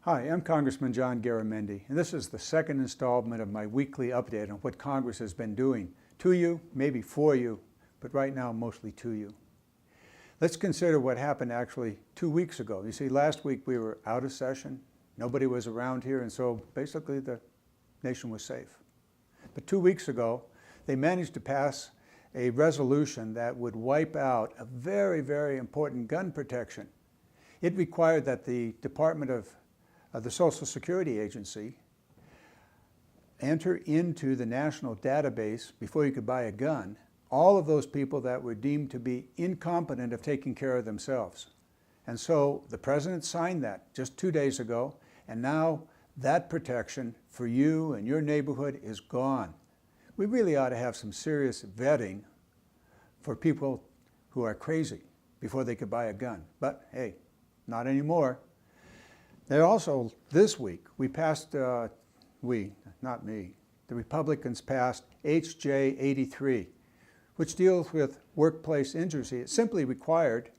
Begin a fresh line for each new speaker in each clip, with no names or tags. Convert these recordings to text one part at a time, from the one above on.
Hi, I'm Congressman John Garamendi, and this is the second installment of my weekly update on what Congress has been doing to you, maybe for you, but right now mostly to you. Let's consider what happened actually 2 weeks ago. You see, last week we were out of session, nobody was around here, and so basically the nation was safe. But 2 weeks ago, they managed to pass a resolution that would wipe out a very, very important gun protection. It required that the Department of the Social Security Agency enter into the national database before you could buy a gun, all of those people that were deemed to be incompetent of taking care of themselves. And so the president signed that just 2 days ago, and now that protection for you and your neighborhood is gone. We really ought to have some serious vetting for people who are crazy before they could buy a gun. But hey, not anymore. There also, this week, we passed, not me, the Republicans passed H.J. 83, which deals with workplace injuries. It simply required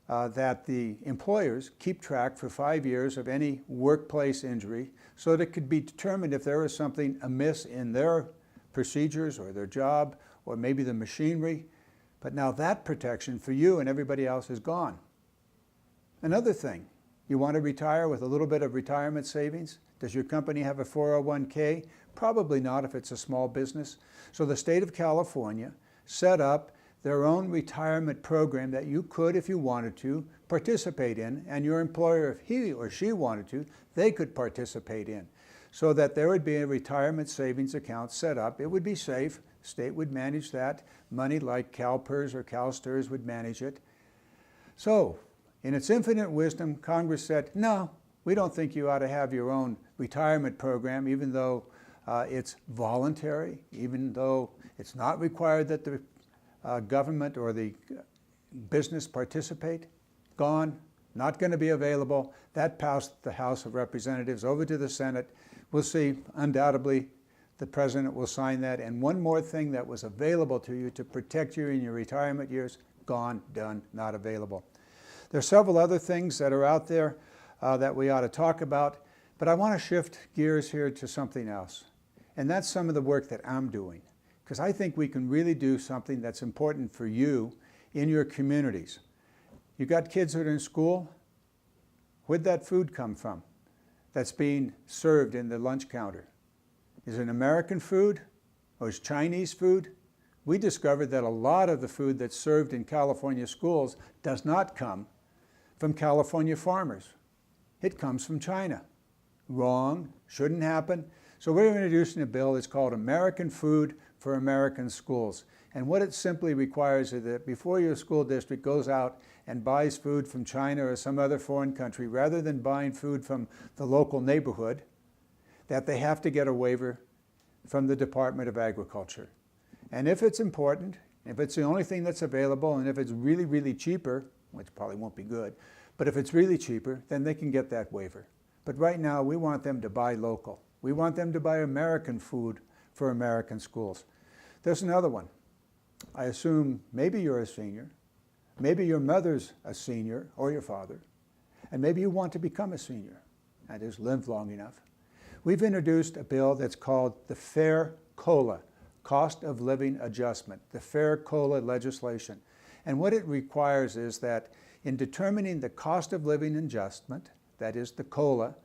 that the employers keep track for 5 years of any workplace injury so that it could be determined if there was something amiss in their procedures or their job or maybe the machinery. But now that protection for you and everybody else is gone. Another thing, you want to retire with a little bit of retirement savings? Does your company have a 401k? Probably not if it's a small business. So the state of California set up their own retirement program that you could, if you wanted to, participate in, and your employer, if he or she wanted to, they could participate in, so that there would be a retirement savings account set up. It would be safe. The state would manage that. Money like CalPERS or CalSTRS would manage it. So, in its infinite wisdom, Congress said, no, we don't think you ought to have your own retirement program, even though it's voluntary, even though it's not required that the government or the business participate. Gone, not going to be available. That passed the House of Representatives over to the Senate. We'll see, undoubtedly, the president will sign that. And one more thing that was available to you to protect you in your retirement years, gone, done, not available. There are several other things that are out there that we ought to talk about, but I want to shift gears here to something else. And that's some of the work that I'm doing, because I think we can really do something that's important for you in your communities. You got kids that are in school? Where'd that food come from that's being served in the lunch counter? Is it American food or is it Chinese food? We discovered that a lot of the food that's served in California schools does not come from California farmers. It comes from China. Wrong, shouldn't happen. So we're introducing a bill that's called American Food for American Schools. And what it simply requires is that before your school district goes out and buys food from China or some other foreign country, rather than buying food from the local neighborhood, that they have to get a waiver from the Department of Agriculture. And if it's important, if it's the only thing that's available, and if it's really, really cheaper, which probably won't be good, but if it's really cheaper, then they can get that waiver. But right now, we want them to buy local. We want them to buy American food for American schools. There's another one. I assume maybe you're a senior, maybe your mother's a senior, or your father, and maybe you want to become a senior, that is, live long enough. We've introduced a bill that's called the Fair COLA, Cost of Living Adjustment, the Fair COLA legislation. And what it requires is that in determining the cost of living adjustment, that is the COLA,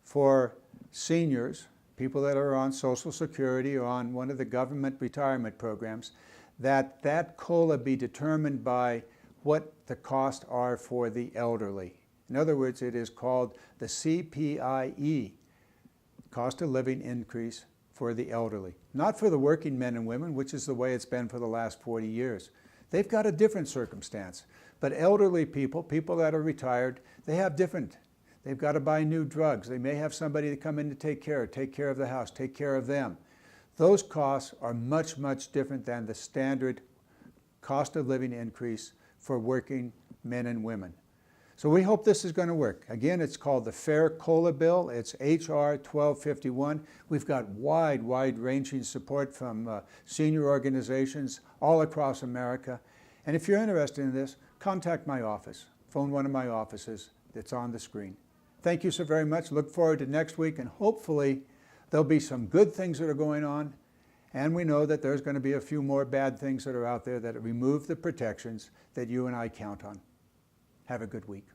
for seniors, people that are on Social Security or on one of the government retirement programs, that COLA be determined by what the costs are for the elderly. In other words, it is called the CPIE, Cost of Living Increase for the elderly. Not for the working men and women, which is the way it's been for the last 40 years. They've got a different circumstance. But elderly people, people that are retired, they have different. They've got to buy new drugs. They may have somebody to come in to take care of the house, take care of them. Those costs are much, much different than the standard cost of living increase for working men and women. So we hope this is going to work. Again, it's called the Fair COLA Bill. It's H.R. 1251. We've got wide-ranging support from senior organizations all across America. And if you're interested in this, contact my office. Phone one of my offices that's on the screen. thank you so very much. Look forward to next week, and hopefully there'll be some good things that are going on, and we know that there's going to be a few more bad things that are out there that remove the protections that you and I count on. Have a good week.